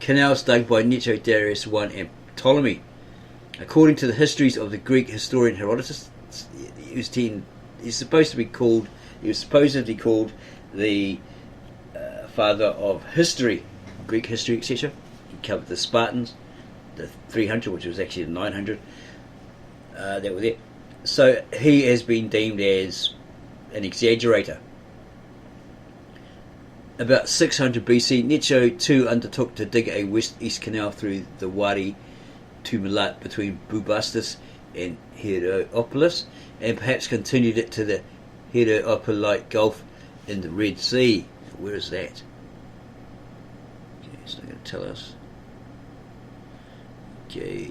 canals dug by Necho, Darius I and Ptolemy. According to the histories of the Greek historian Herodotus, he was supposedly called the father of history, Greek history, etc. He covered the Spartans, the 300, which was actually the 900 that were there. So he has been deemed as an exaggerator. About 600 BC, Necho too undertook to dig a west-east canal through the Wadi Tumilat between Bubastis and Heliopolis, and perhaps continued it to the Heliopolite Gulf in the Red Sea. Where is that? Okay, it's not going to tell us. Okay,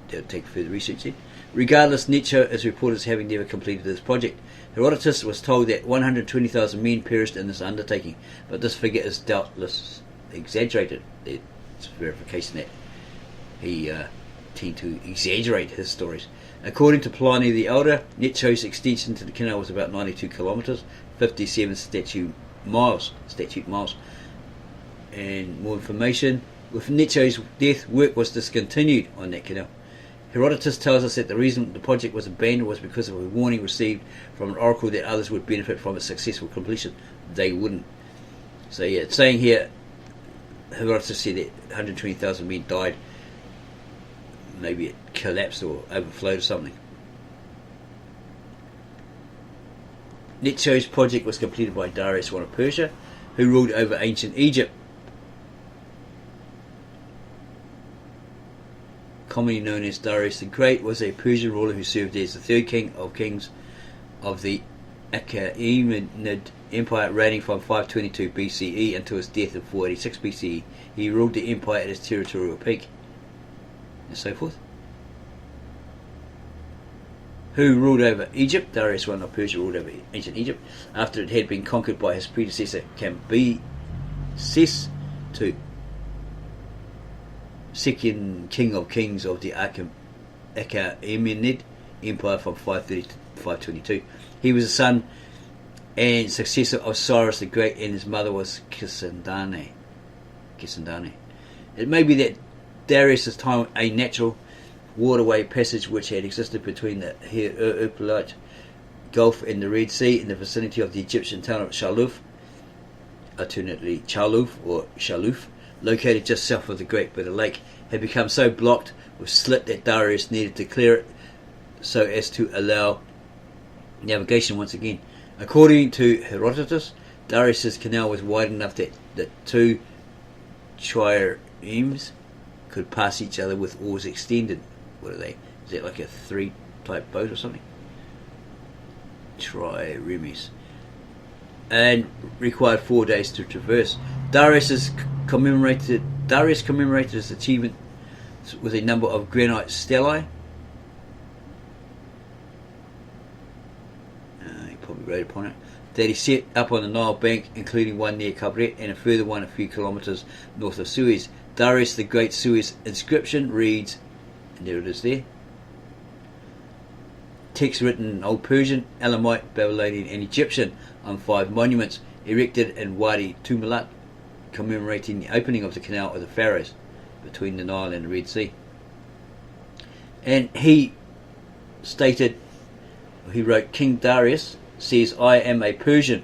they'll take further research here. Regardless, Necho is reported as having never completed this project. Herodotus was told that 120,000 men perished in this undertaking, but this figure is doubtless exaggerated. It's verification that he tend to exaggerate his stories. According to Pliny the Elder, Necho's extension to the canal was about 92 kilometres, 57 statute miles. And more information: with Necho's death, work was discontinued on that canal. Herodotus tells us that the reason the project was abandoned was because of a warning received from an oracle that others would benefit from its successful completion. They wouldn't. So yeah, it's saying here, Herodotus said that 120,000 men died. Maybe it collapsed or overflowed or something. Necho's project was completed by Darius I of Persia, who ruled over ancient Egypt. Commonly known as Darius the Great, was a Persian ruler who served as the third king of kings of the Achaemenid Empire, reigning from 522 BCE until his death in 486 BCE. He ruled the empire at its territorial peak, and so forth. Who ruled over Egypt? Darius I of Persia ruled over ancient Egypt after it had been conquered by his predecessor Cambyses II, second king of kings of the Achaemenid Empire from 530 to 522. He was the son and successor of Cyrus the Great, and his mother was Kisandane. It may be that Darius' time a natural waterway passage which had existed between the Heliopolite Gulf and the Red Sea in the vicinity of the Egyptian town of Shaluf, alternately Chaluf or Shaluf, located just south of the Great Bitter Lake, had become so blocked with slit that Darius needed to clear it so as to allow navigation once again. According to Herodotus, Darius' canal was wide enough that the two triremes could pass each other with oars extended. What are they? Is that like a 3 type boat or something? Triremes. And required 4 days to traverse. Darius commemorated his achievement with a number of granite stelae. He probably wrote upon it. That he set up on the Nile bank, including one near Kabret and a further one a few kilometres north of Suez. Darius the Great Suez inscription reads, and there it is there. Text written in Old Persian, Elamite, Babylonian and Egyptian on 5 monuments erected in Wadi Tumilat, commemorating the opening of the canal of the Pharaohs between the Nile and the Red Sea. And he wrote, King Darius says, I am a Persian.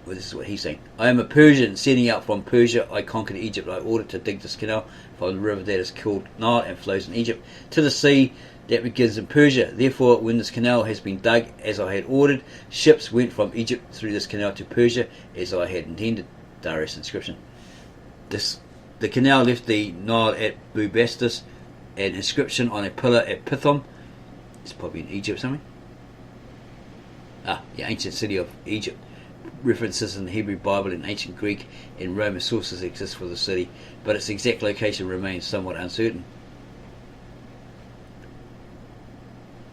Well, this is what he's saying. I am a Persian setting out from Persia. I conquered Egypt. I ordered to dig this canal from the river that is called Nile and flows in Egypt to the sea that begins in Persia. Therefore, when this canal has been dug as I had ordered, ships went from Egypt through this canal to Persia as I had intended. Darius inscription. The canal left the Nile at Bubastis, an inscription on a pillar at Pithom. It's probably in Egypt somewhere. The ancient city of Egypt. References in the Hebrew Bible and ancient Greek and Roman sources exist for the city, but its exact location remains somewhat uncertain.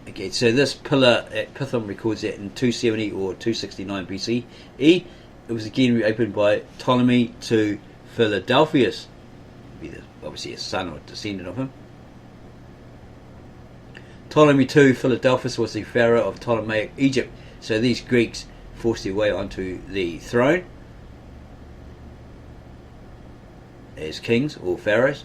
Okay, so this pillar at Pithom records that in 270 or 269 BCE, it was again reopened by Ptolemy to Philadelphus, obviously a son or descendant of him. Ptolemy II Philadelphus was the pharaoh of Ptolemaic Egypt, so these Greeks forced their way onto the throne. as kings or pharaohs.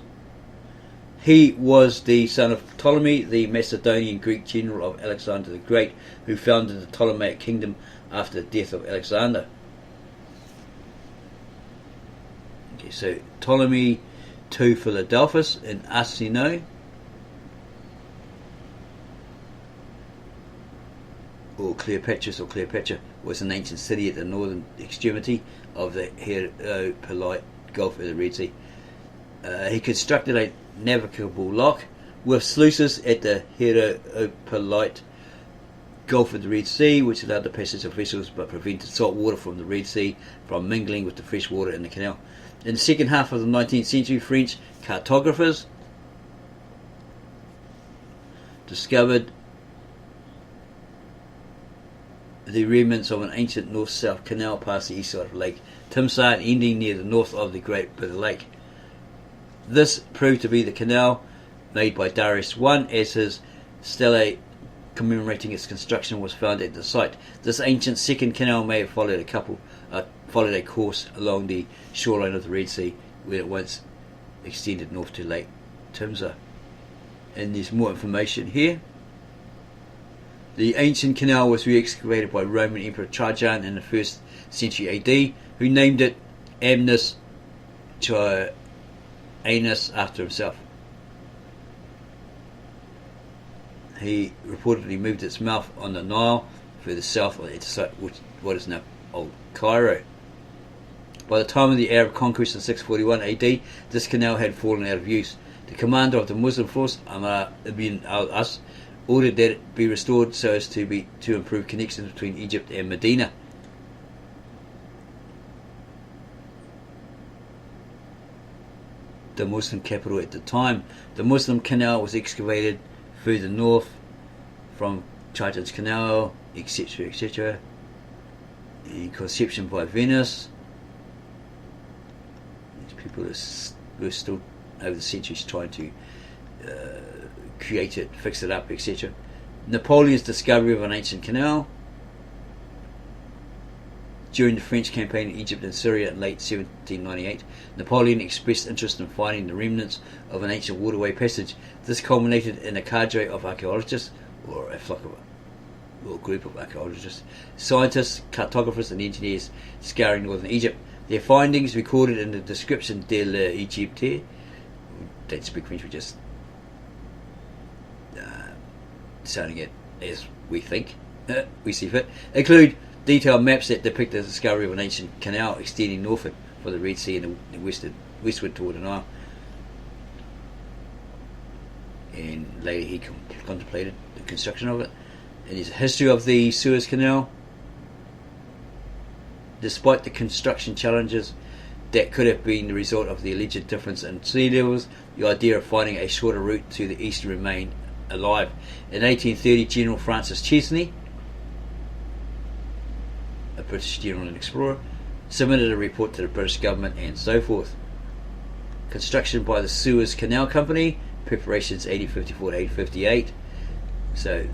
He was the son of Ptolemy, the Macedonian Greek general of Alexander the Great, who founded the Ptolemaic kingdom after the death of Alexander. Okay, so Ptolemy II Philadelphus in Arsinoe, or Cleopatra, was an ancient city at the northern extremity of the Heliopolite Gulf of the Red Sea. He constructed a navigable lock with sluices at the Heliopolite Gulf of the Red Sea, which allowed the passage of vessels but prevented salt water from the Red Sea from mingling with the fresh water in the canal. In the second half of the 19th century, French cartographers discovered the remnants of an ancient north-south canal past the east side of Lake Timsah, ending near the north of the Great Bitter Lake. This proved to be the canal made by Darius I, as his stele commemorating its construction was found at the site. This ancient second canal may have followed a course along the shoreline of the Red Sea, where it once extended north to Lake Timsah. And there's more information here. The ancient canal was re-excavated by Roman Emperor Trajan in the 1st century AD, who named it Amnus Chianus after himself. He reportedly moved its mouth on the Nile further south of its site, what is now Old Cairo. By the time of the Arab conquest in 641 AD, this canal had fallen out of use. The commander of the Muslim force, Amr ibn al-As, ordered that it be restored so as to improve connections between Egypt and Medina. The Muslim capital at the time. The Muslim canal was excavated further north from Trajan's canal, etc., etc. In conception by Venice. These people were still over the centuries trying to create it, fix it up, etc. Napoleon's discovery of an ancient canal. During the French campaign in Egypt and Syria in late 1798, Napoleon expressed interest in finding the remnants of an ancient waterway passage. This culminated in a cadre of archaeologists, or a flock of, or a group of archaeologists, scientists, cartographers and engineers scouring northern Egypt. Their findings, recorded in the description de l'Egypte, we don't speak French, we just sounding it as we think, we see fit, include detailed maps that depict the discovery of an ancient canal extending northward for the Red Sea and the westward toward the Nile. And later he contemplated the construction of it. And there's a history of the Suez Canal. Despite the construction challenges that could have been the result of the alleged difference in sea levels, the idea of finding a shorter route to the east remained alive. In 1830, General Francis Chesney, a British general and explorer, submitted a report to the British government and so forth. Construction by the Suez Canal Company, preparations 1854 to 1858. So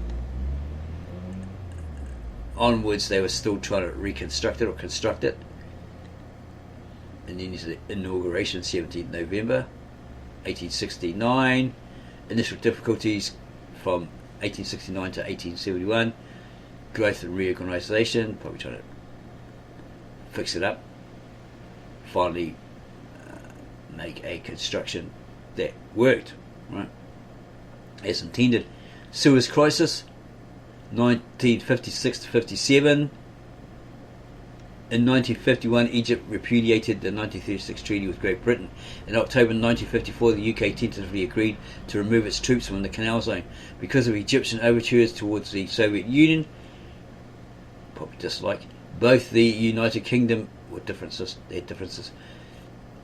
onwards they were still trying to reconstruct it or construct it. And then there's the inauguration 17th November 1869. Initial difficulties from 1869 to 1871. Growth and reorganisation, probably trying to fix it up. Finally make a construction that worked, right, as intended. Suez Crisis 1956 to 57. In 1951, Egypt repudiated the 1936 treaty with Great Britain. In October 1954, the UK tentatively agreed to remove its troops from the Canal Zone. Because of Egyptian overtures towards the Soviet Union, probably dislike, both the United Kingdom, or differences,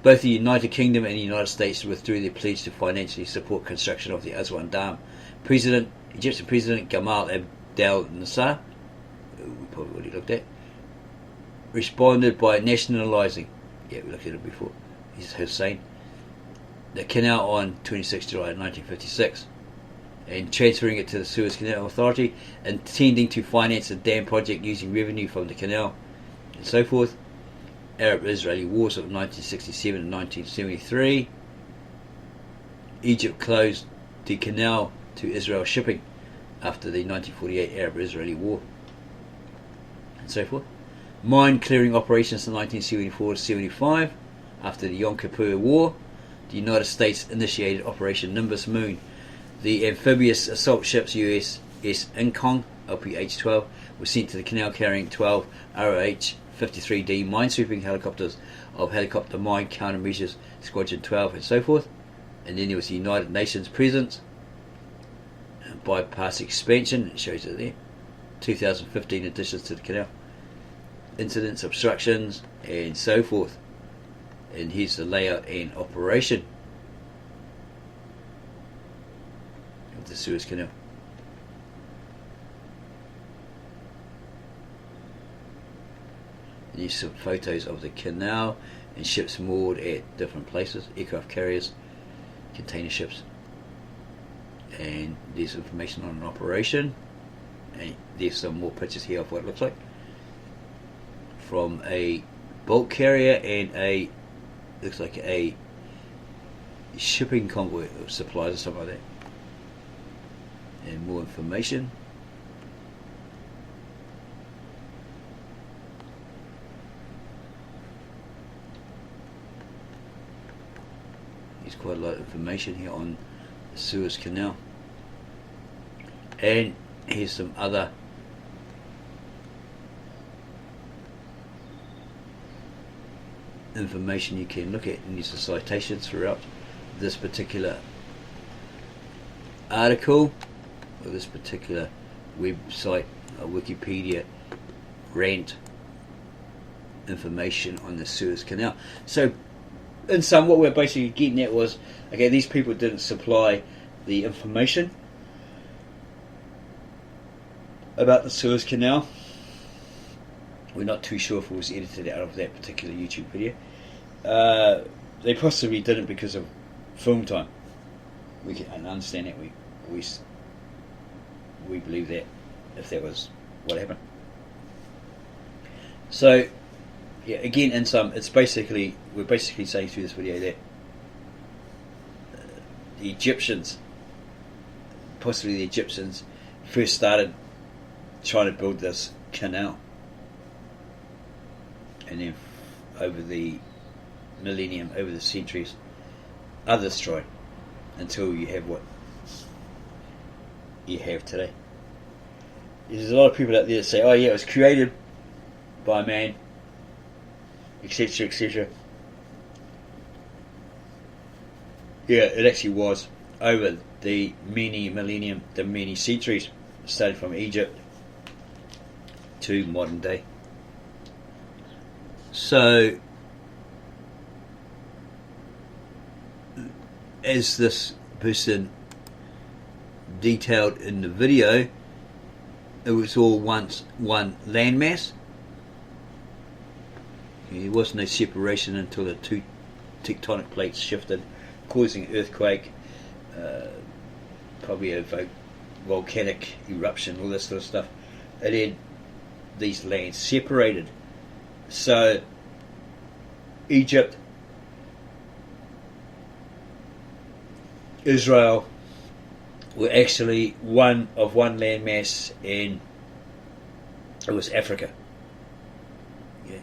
both the United Kingdom and the United States withdrew their pledge to financially support construction of the Aswan Dam. Egyptian President Gamal Abdel Nasser, we probably already looked at, responded by nationalising, we looked at it before, he's Hussein, the canal on 26 July 1956 and transferring it to the Suez Canal Authority, intending to finance the dam project using revenue from the canal and so forth. Arab-Israeli Wars of 1967 and 1973. Egypt closed the canal to Israel shipping after the 1948 Arab-Israeli War, and so forth. Mine clearing operations in 1974-75 after the Yom Kippur War. The United States initiated Operation Nimbus Moon. The amphibious assault ships USS Incong LPH-12 were sent to the canal carrying 12 ROH-53D minesweeping helicopters of Helicopter Mine Countermeasures Squadron 12 and so forth. And then there was the United Nations presence. Bypass expansion, it shows it there. 2015 additions to the canal. Incidents, obstructions, and so forth. And here's the layout and operation of the Suez Canal. And here's some photos of the canal and ships moored at different places, aircraft carriers, container ships. And there's information on an operation, and there's some more pictures here of what it looks like from a bulk carrier and looks like a shipping convoy of supplies or something like that. And more information. There's quite a lot of information here on the Suez Canal. And here's some other information you can look at, and there's citations throughout this particular article or this particular website, Wikipedia rant information on the Suez Canal. So in sum, what we're basically getting at was, okay, these people didn't supply the information about the Suez Canal. We're not too sure if it was edited out of that particular YouTube video. They possibly didn't because of film time. We can understand that. We believe that if that was what happened. So, yeah, again, in sum, we're basically saying through this video that the Egyptians, possibly the Egyptians, first started trying to build this canal, and then over the millennium, over the centuries, others tried, until you have what you have today. There's a lot of people out there that say, oh yeah, it was created by man, etc, etc. Yeah, it actually was over the many millennium, the many centuries, starting from Egypt to modern day. So, as this person detailed in the video, it was all once one landmass. There was no separation until the two tectonic plates shifted, causing an earthquake, probably a volcanic eruption, all this sort of stuff. And then these lands separated. So Egypt, Israel were actually one landmass, and it was Africa. Yeah.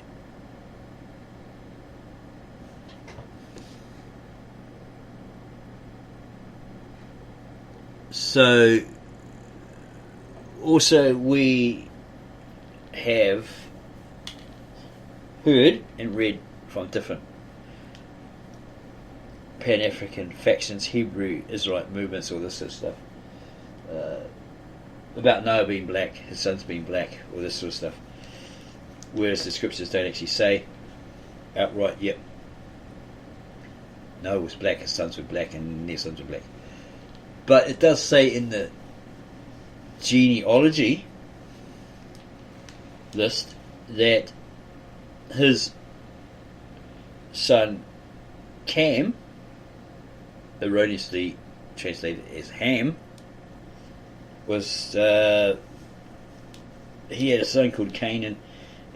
So also we have heard and read from different Pan-African factions, Hebrew Israelite movements, all this sort of stuff, about Noah being black, his sons being black, all this sort of stuff, whereas the scriptures don't actually say outright, yep, Noah was black, his sons were black, and their sons were black. But it does say in the genealogy list that his son Cam, erroneously translated as Ham, was he had a son called Canaan,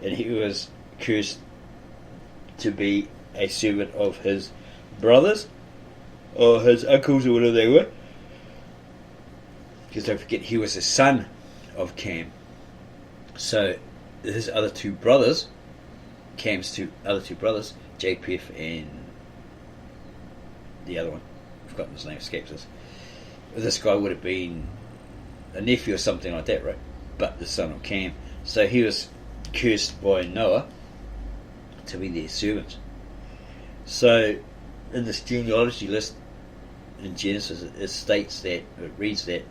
and he was cursed to be a servant of his brothers or his uncles or whatever they were. Because don't forget, he was the son of Cam. So his other two brothers, Cam's other two brothers, Japheth and the other one, I've forgotten his name, escapes us. This guy would have been a nephew or something like that, right? But the son of Cam. So he was cursed by Noah to be their servant. So in this genealogy list in Genesis, it states that, it reads that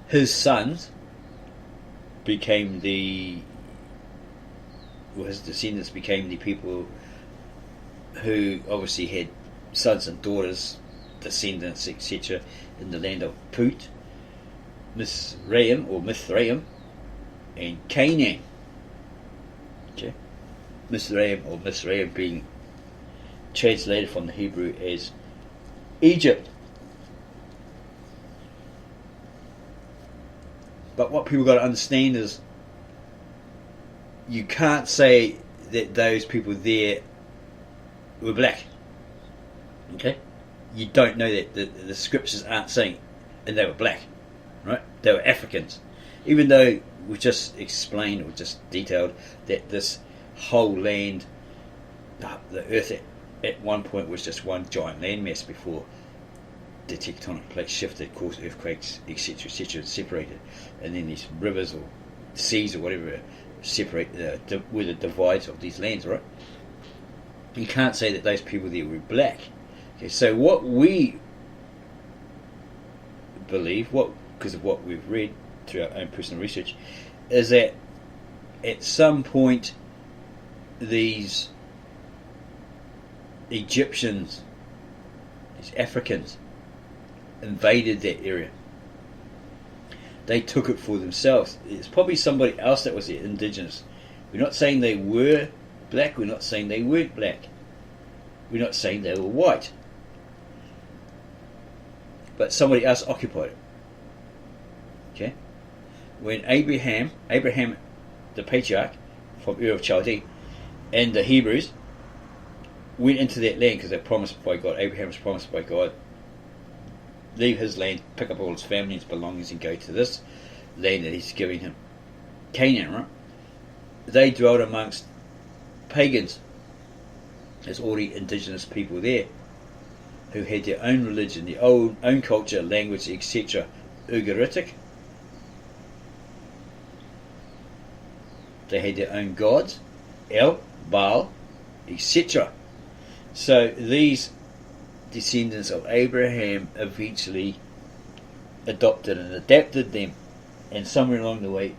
his sons became his descendants became the people who obviously had sons and daughters, descendants, etc., in the land of Put, Mithraim, and Canaan. Okay, Mithraim or Mithraim being translated from the Hebrew as Egypt. But what people got to understand is you can't say that those people there were black. Okay? You don't know that. The scriptures aren't saying and they were black. Right? They were Africans. Even though we just explained or just detailed that this whole land, the earth at one point was just one giant landmass before the tectonic plates shifted, caused earthquakes, etc., etc., separated, and then these rivers or seas or whatever separate where the divides of these lands, right? You can't say that those people there were black. Okay, so what we believe, because of what we've read through our own personal research, is that at some point these Egyptians, these Africans, invaded that area. They took it for themselves. It's probably somebody else that was the indigenous. We're not saying they were black. We're not saying they weren't black. We're not saying they were white. But somebody else occupied it. Okay? When Abraham, the patriarch from Ur of Chaldee, and the Hebrews went into that land because they're promised by God, Abraham was promised by God, leave his land, pick up all his family and his belongings and go to this land that he's giving him, Canaan, right? They dwelled amongst pagans. There's already indigenous people there who had their own religion, their own culture, language, etc. Ugaritic. They had their own gods, El, Baal, etc. So these descendants of Abraham eventually adopted and adapted them, and somewhere along the way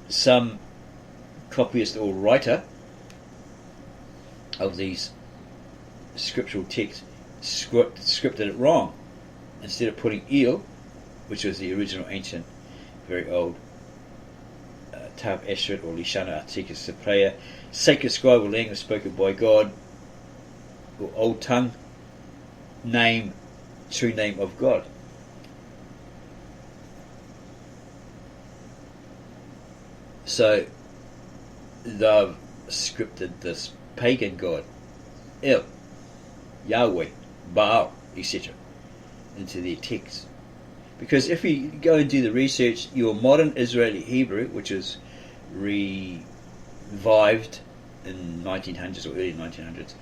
some copyist or writer of these scriptural texts scripted it wrong. Instead of putting El, which was the original ancient, very old Tav Ashrit or Lishana Articus Cypraea, sacred scribe or language spoken by God, or old tongue, true name of God. So they've scripted this pagan god, El, Yahweh, Baal, etc., into their texts. Because if you go and do the research, your modern Israeli Hebrew, which is revived in 1900s or early 1900s,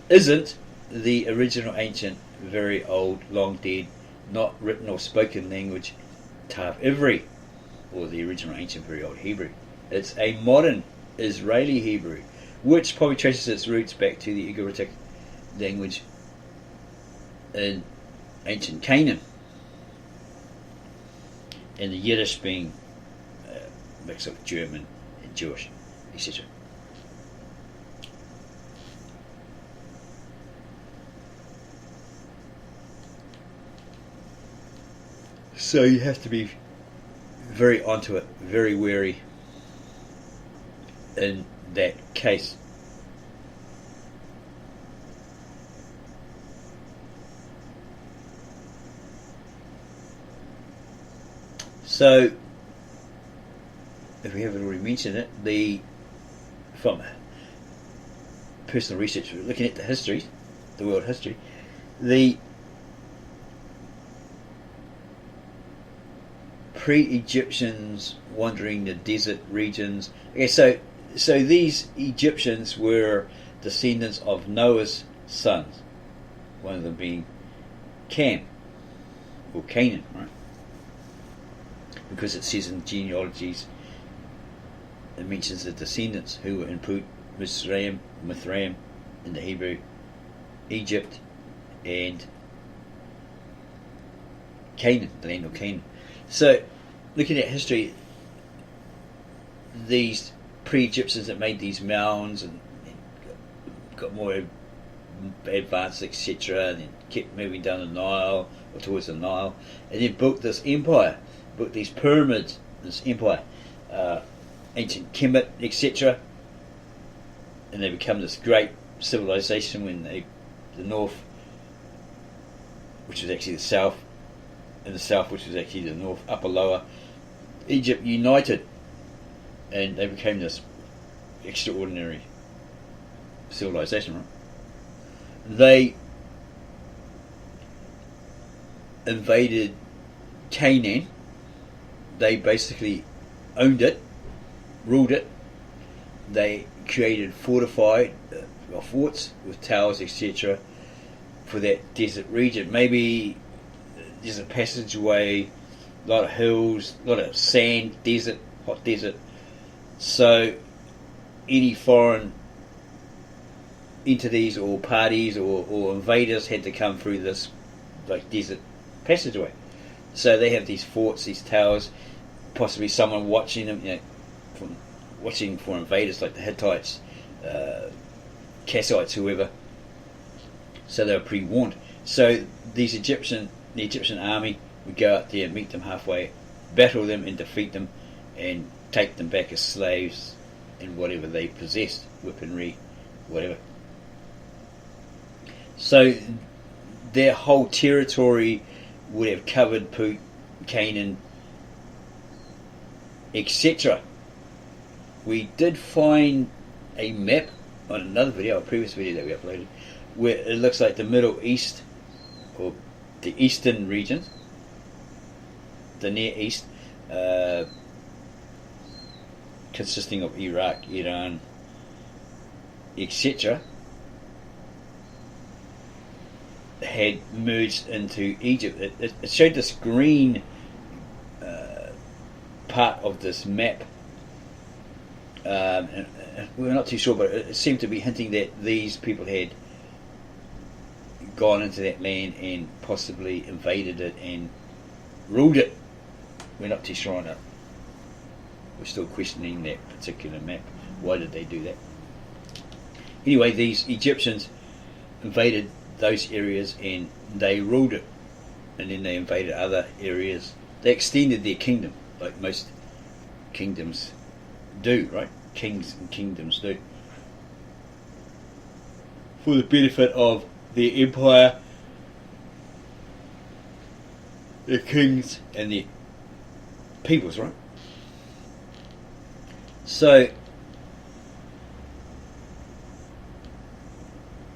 isn't the original ancient, very old, long dead, not written or spoken language Tav Ivri, or the original ancient, very old Hebrew. It's a modern Israeli Hebrew, which probably traces its roots back to the Ugaritic language in ancient Canaan, and the Yiddish being a mix of German and Jewish, etc. So you have to be very onto it, very wary in that case. So, if we haven't already mentioned it, the from personal research, looking at the history, the world history, the pre-Egyptians wandering the desert regions. Okay, so these Egyptians were descendants of Noah's sons, one of them being Cam, or Canaan, right? Because it says in genealogies, it mentions the descendants who were in Mithraim in the Hebrew, Egypt, and Canaan, the land of Canaan. So, looking at history, these pre-Egyptians that made these mounds and got more advanced, etc., and then kept moving down the Nile or towards the Nile, and then built this empire, built these pyramids, this empire, ancient Kemet, etc., and they become this great civilization when the north, which was actually the south, and the south, which was actually the north, upper lower Egypt, united, and they became this extraordinary civilization, right? They invaded Canaan. They basically owned it, ruled it. They created fortified forts with towers, etc., for that desert region. Maybe there's a passageway, a lot of hills, a lot of sand, desert, hot desert. So any foreign entities or parties or invaders had to come through this like desert passageway. So they have these forts, these towers, possibly someone watching them, watching for invaders like the Hittites, Kassites, whoever. So they were pre-warned. So the Egyptian army would go out there, meet them halfway, battle them and defeat them, and take them back as slaves and whatever they possessed, weaponry, whatever. So their whole territory would have covered Put, Canaan, etc. We did find a map on another video, a previous video that we uploaded, where it looks like the Middle East, or the eastern regions, the Near East, consisting of Iraq, Iran, etc., had merged into Egypt. It showed this green part of this map, and we were not too sure, but it seemed to be hinting that these people had gone into that land and possibly invaded it and ruled it. We're not too sure on it. We're still questioning that particular map. Why did they do that? Anyway, these Egyptians invaded those areas and they ruled it, and then they invaded other areas. They extended their kingdom, like most kingdoms do, right? Kings and kingdoms do, for the benefit of their empire, their kings and their peoples, right? So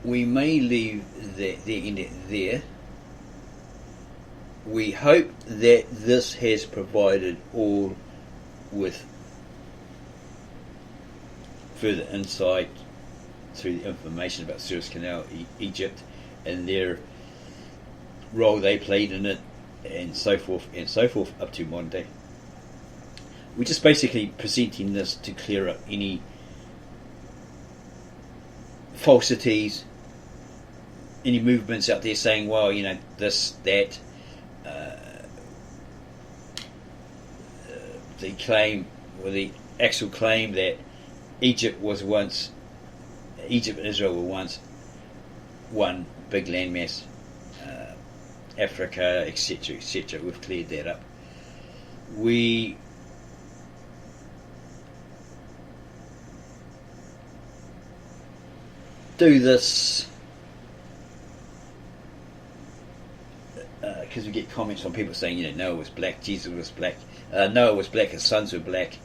we may leave the there. We hope that this has provided all with further insight through the information about Suez Canal, Egypt, and their role they played in it, and so forth, up to modern day. We're just basically presenting this to clear up any falsities, any movements out there saying, well, this, that, the claim, or the actual claim that Egypt and Israel were once one big landmass, Africa, etc., etc. We've cleared that up. We do this because we get comments from people saying, Noah was black, Jesus was black, Noah was black, his sons were black,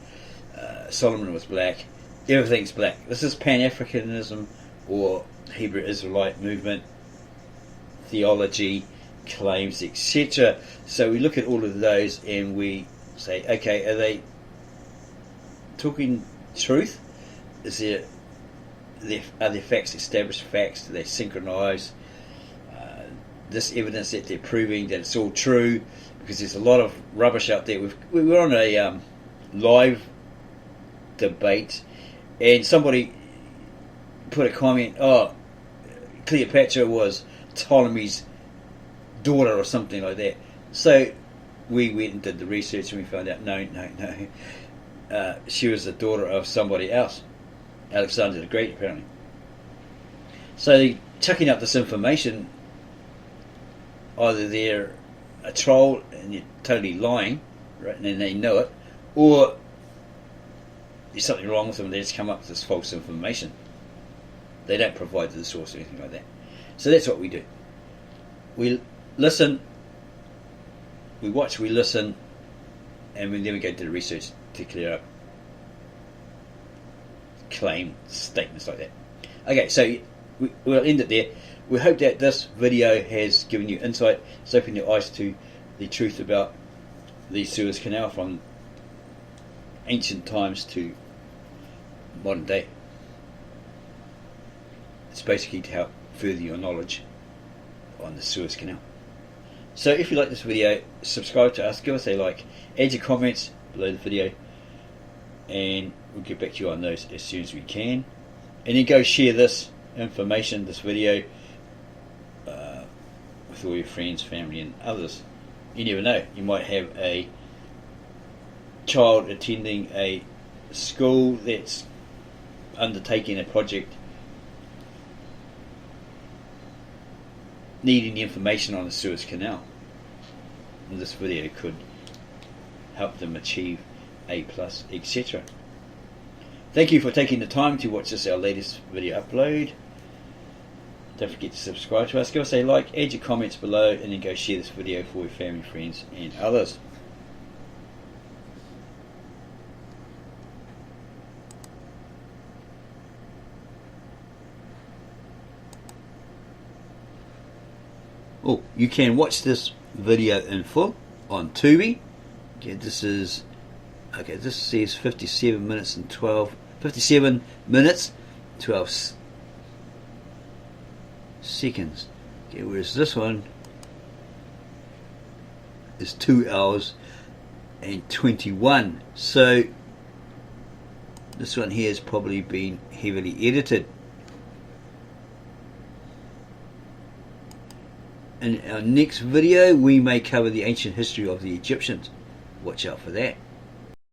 Solomon was black, everything's black. This is Pan-Africanism or Hebrew Israelite movement, theology, claims, etc. So we look at all of those and we say, okay, are they talking truth? Are there facts, established facts? Do they synchronise this evidence that they're proving that it's all true? Because there's a lot of rubbish out there. We were on a live debate, and somebody put a comment, oh, Cleopatra was Ptolemy's daughter or something like that. So we went and did the research and we found out no, she was the daughter of somebody else, Alexander the Great, apparently. So chucking up this information, either they're a troll and you're totally lying, right, and then they know it, or there's something wrong with them and they just come up with this false information. They don't provide the source or anything like that. So that's what we do. We listen, we watch, we listen, and then we go to the research to clear up claim statements like that. Okay, so we'll end it there. We hope that this video has given you insight. It's opened your eyes to the truth about the Suez Canal from ancient times to modern day. It's basically to help further your knowledge on the Suez Canal. So if you like this video, subscribe to us, give us a like, add your comments below the video, and we'll get back to you on those as soon as we can. And then go share this information, this video, with all your friends, family and others. You never know, you might have a child attending a school that's undertaking a project needing the information on the Suez Canal, and this video could help them achieve A+, etc. Thank you for taking the time to watch this, our latest video upload. Don't forget to subscribe to us, give us a like, add your comments below, and then go share this video for your family, friends and others. Oh, you can watch this video in full on Tubi. Okay, this says 57 minutes 12 seconds. Okay, whereas this one is 2 hours and 21. So this one here has probably been heavily edited. In our next video we may cover the ancient history of the Egyptians. Watch out for that.